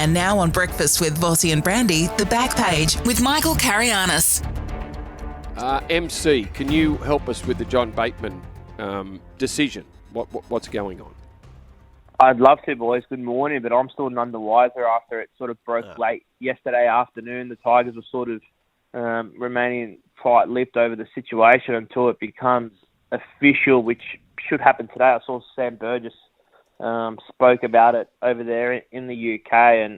And now on Breakfast with Vossy and Brandy, the back page with Michael Carayannis. MC, can you help us with the John Bateman decision? What's going on? I'd love to, boys. Good morning, but I'm still none the wiser after it sort of broke late yesterday afternoon. The Tigers were sort of remaining tight-lipped over the situation until it becomes official, which should happen today. I saw Sam Burgess spoke about it over there in the UK,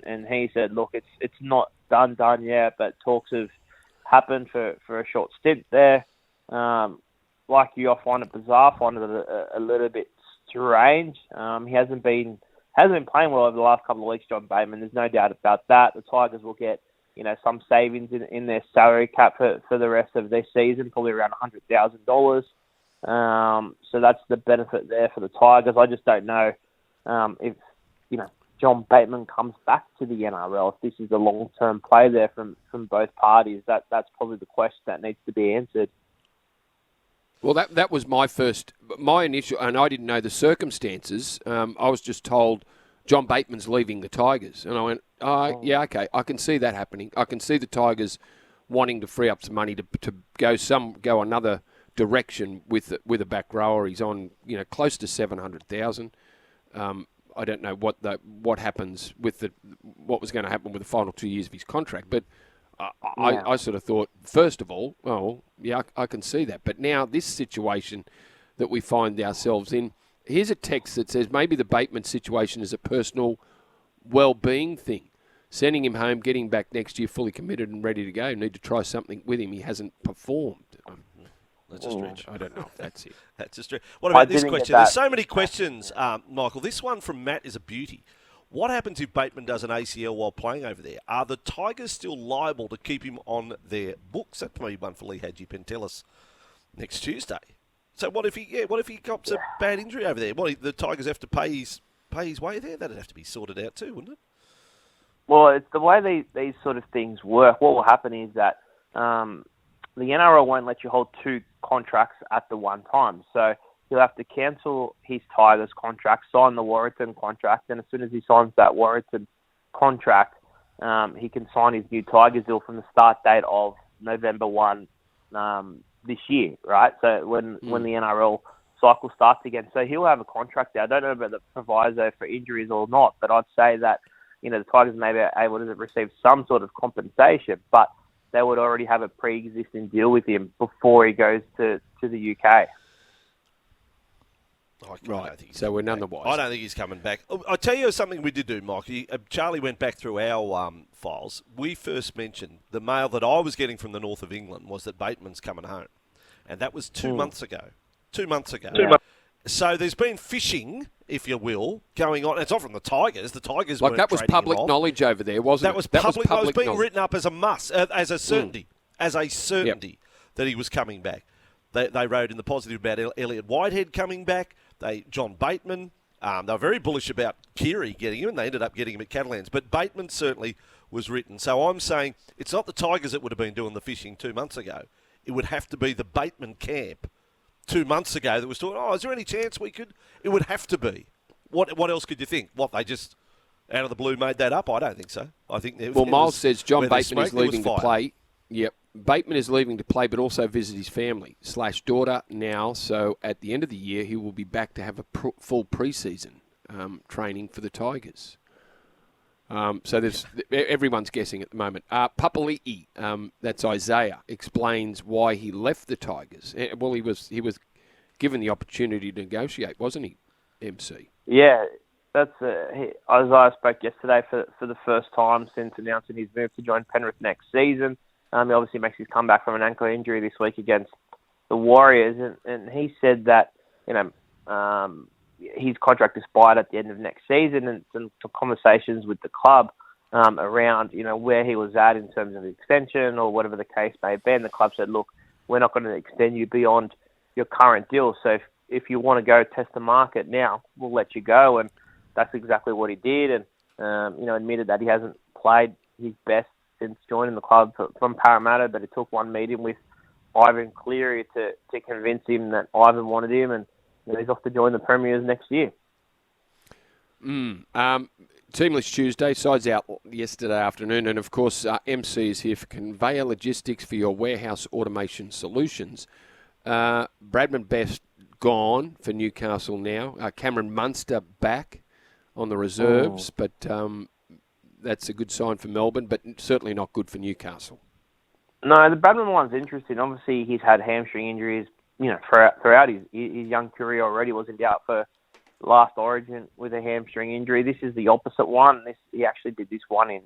and he said, look, it's not done yet, but talks have happened for a short stint there. Like you, I find it bizarre, find it a little bit strange. He hasn't been playing well over the last couple of weeks, John Bateman. There's no doubt about that. The Tigers will get some savings in their salary cap for the rest of their season, probably around $100,000. So that's the benefit there for the Tigers. I just don't know if John Bateman comes back to the NRL, if this is a long-term play there from both parties. That's probably the question that needs to be answered. Well, that was my initial, and I didn't know the circumstances. I was just told John Bateman's leaving the Tigers. And I went, yeah, okay, I can see that happening. I can see the Tigers wanting to free up some money to go another direction with a back rower. He's on, close to 700,000. I don't know what happens with what was going to happen with the final 2 years of his contract, but I sort of thought, first of all, I can see that. But now this situation that we find ourselves in, here's a text that says maybe the Bateman situation is a personal well-being thing. Sending him home, getting back next year fully committed and ready to go. Need to try something with him. He hasn't performed. That's a stretch. I don't know if that's it. That's a stretch. What about this question? There's so many questions, Michael. This one from Matt is a beauty. What happens if Bateman does an ACL while playing over there? Are the Tigers still liable to keep him on their books? That's maybe one for Lee Hadji Pentelis next Tuesday. So what if he cops a bad injury over there? The Tigers have to pay his way there? That'd have to be sorted out too, wouldn't it? Well, it's the way these sort of things work. What will happen is that the NRL won't let you hold two contracts at the one time. So he'll have to cancel his Tigers contract, sign the Warrington contract, and as soon as he signs that Warrington contract, he can sign his new Tigers deal from the start date of November 1 this year, right? So when the NRL cycle starts again. So he'll have a contract there. I don't know about the proviso for injuries or not, but I'd say that the Tigers may be able to receive some sort of compensation, but they would already have a pre-existing deal with him before he goes to the UK. Right, so we're none the wiser. I don't think he's coming back. I'll tell you something we did do, Mike. Charlie went back through our files. We first mentioned the mail that I was getting from the north of England was that Bateman's coming home. And that was 2 months ago. 2 months ago. So there's been fishing, if you will, going on. It's not from the Tigers. The Tigers weren't that was public knowledge over there, wasn't it? That was public. It was being written up as a must, as a certainty, that he was coming back. They wrote in the positive about Elliot Whitehead coming back. John Bateman, they were very bullish about Keary getting him, and they ended up getting him at Catalans. But Bateman certainly was written. So I'm saying it's not the Tigers that would have been doing the fishing 2 months ago. It would have to be the Bateman camp 2 months ago that was talking, is there any chance we could? It would have to be. What else could you think? They just out of the blue made that up? I don't think so. I think Miles says John Bateman is leaving to play. Yep. Bateman is leaving to play, but also visit his family / daughter now. So at the end of the year, he will be back to have a full preseason training for the Tigers. So everyone's guessing at the moment. Papali'i, that's Isaiah, explains why he left the Tigers. Well, he was given the opportunity to negotiate, wasn't he, MC? Yeah, that's Isaiah spoke yesterday for the first time since announcing his move to join Penrith next season. He obviously makes his comeback from an ankle injury this week against the Warriors, and he said that his contract expired at the end of next season, and some conversations with the club around where he was at in terms of extension or whatever the case may be. And the club said, look, we're not going to extend you beyond your current deal. So if you want to go test the market now, we'll let you go. And that's exactly what he did, and admitted that he hasn't played his best since joining the club from Parramatta, but it took one meeting with Ivan Cleary to convince him that Ivan wanted him, and he's off to join the Premiers next year. Teamless Tuesday, sides out yesterday afternoon, and of course MC is here for conveyor logistics for your warehouse automation solutions. Bradman Best gone for Newcastle now. Cameron Munster back on the reserves, but that's a good sign for Melbourne, but certainly not good for Newcastle. No, the Bradman one's interesting. Obviously, he's had hamstring injuries, throughout his young career already. Was in doubt for last Origin with a hamstring injury. This is the opposite one. He actually did this one in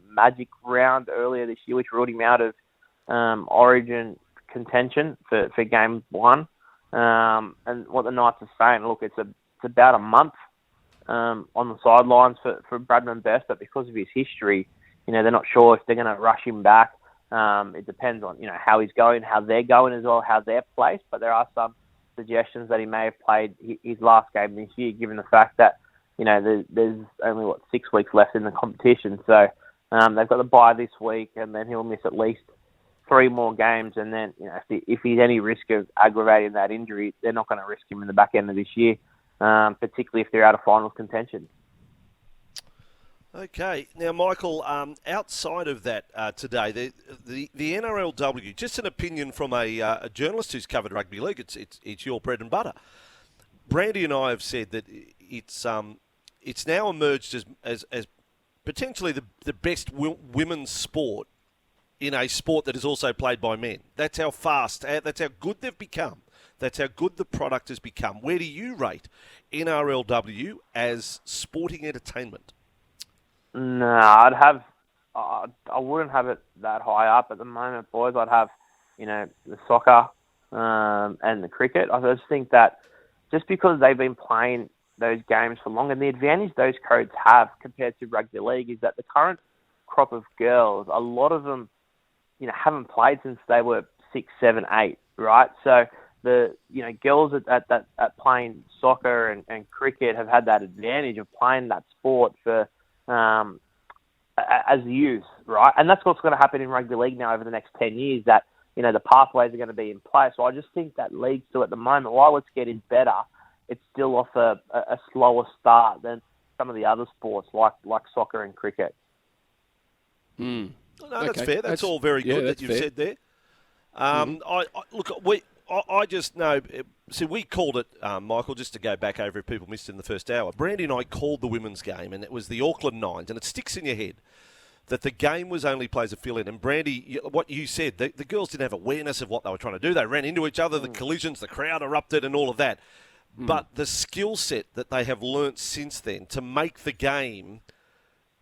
Magic round earlier this year, which ruled him out of Origin contention for game one. And what the Knights are saying, look, it's about a month on the sidelines for Bradman Best, but because of his history, they're not sure if they're going to rush him back. It depends on how he's going, how they're going as well, how they're placed. But there are some suggestions that he may have played his last game this year, given the fact that there's only 6 weeks left in the competition. So they've got the bye this week, and then he'll miss at least 3 more games. And then if he's any risk of aggravating that injury, they're not going to risk him in the back end of this year, particularly if they're out of finals contention. Okay. Now, Michael, outside of that today, the NRLW, just an opinion from a journalist who's covered rugby league, it's your bread and butter. Brandy and I have said that it's now emerged as potentially the best women's sport in a sport that is also played by men. That's how that's how good they've become. That's how good the product has become. Where do you rate NRLW as sporting entertainment? No, I wouldn't have it that high up at the moment, boys. I'd have, the soccer and the cricket. I just think that just because they've been playing those games for long, and the advantage those codes have compared to rugby league is that the current crop of girls, a lot of them, haven't played since they were 6, 7, 8, right? So the girls at playing soccer and cricket have had that advantage of playing that sport for as youth, right? And that's what's going to happen in rugby league now over the next 10 years, that, the pathways are going to be in place. So I just think that league still at the moment, while it's getting better, it's still off a slower start than some of the other sports like soccer and cricket. No, that's fair. That's all very good that you've said there. I just know. See, we called it, Michael, just to go back over if people missed it in the first hour. Brandy and I called the women's game, and it was the Auckland Nines, and it sticks in your head that the game was only plays a fill-in. And Brandy, what you said, the girls didn't have awareness of what they were trying to do. They ran into each other, the collisions, the crowd erupted, and all of that. But the skill set that they have learnt since then to make the game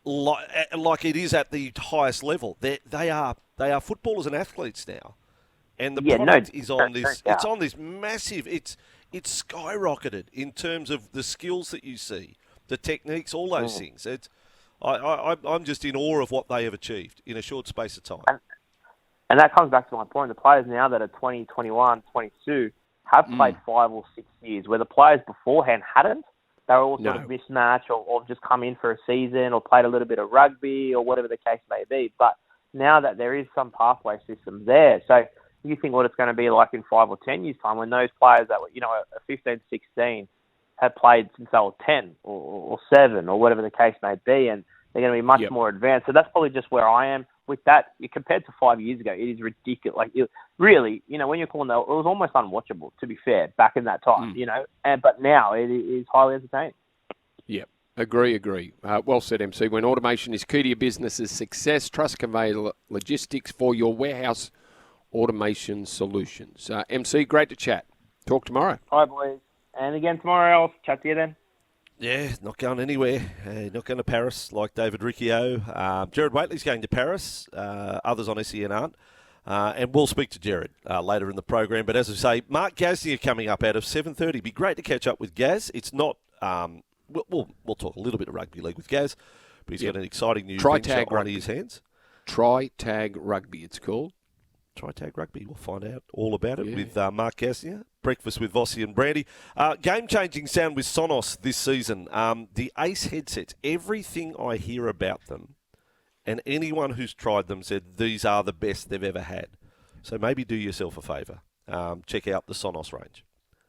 like it is at the highest level, they are footballers and athletes now. And the product is on this. It's on this massive. It's skyrocketed in terms of the skills that you see, the techniques, all those things. I'm just in awe of what they have achieved in a short space of time. And that comes back to my point. The players now that are 20, 21, 22 have played 5 or 6 years, where the players beforehand hadn't. They were all sort of mismatched or just come in for a season or played a little bit of rugby or whatever the case may be. But now that there is some pathway system there, so you think what it's going to be like in 5 or 10 years' time when those players that were, 15, 16 have played since they were 10 or 7 or whatever the case may be, and they're going to be much more advanced. So that's probably just where I am with that. Compared to 5 years ago, it is ridiculous. Like, really, when you're calling that, it was almost unwatchable, to be fair, back in that time, but now it is highly entertaining. Yep. Agree. Well said, MC. When automation is key to your business's success, trust Conveyor Logistics for your warehouse automation solutions. MC, great to chat. Talk tomorrow. Hi, boys. And again tomorrow. I'll chat to you then. Yeah, not going anywhere. Not going to Paris like David Riccio. Jared Waitley's going to Paris. Others on SEN aren't. And we'll speak to Jared later in the program. But as I say, Mark Gasnier coming up out of 7:30. Be great to catch up with Gaz. It's not... We'll talk a little bit of rugby league with Gaz, but he's got an exciting new venture on his hands. Tag Rugby, it's called. Tag Rugby. We'll find out all about it with Mark Gasnier. Breakfast with Vossy and Brandy. Game-changing sound with Sonos this season. The ACE headsets, everything I hear about them, and anyone who's tried them said these are the best they've ever had. So maybe do yourself a favour. Check out the Sonos range.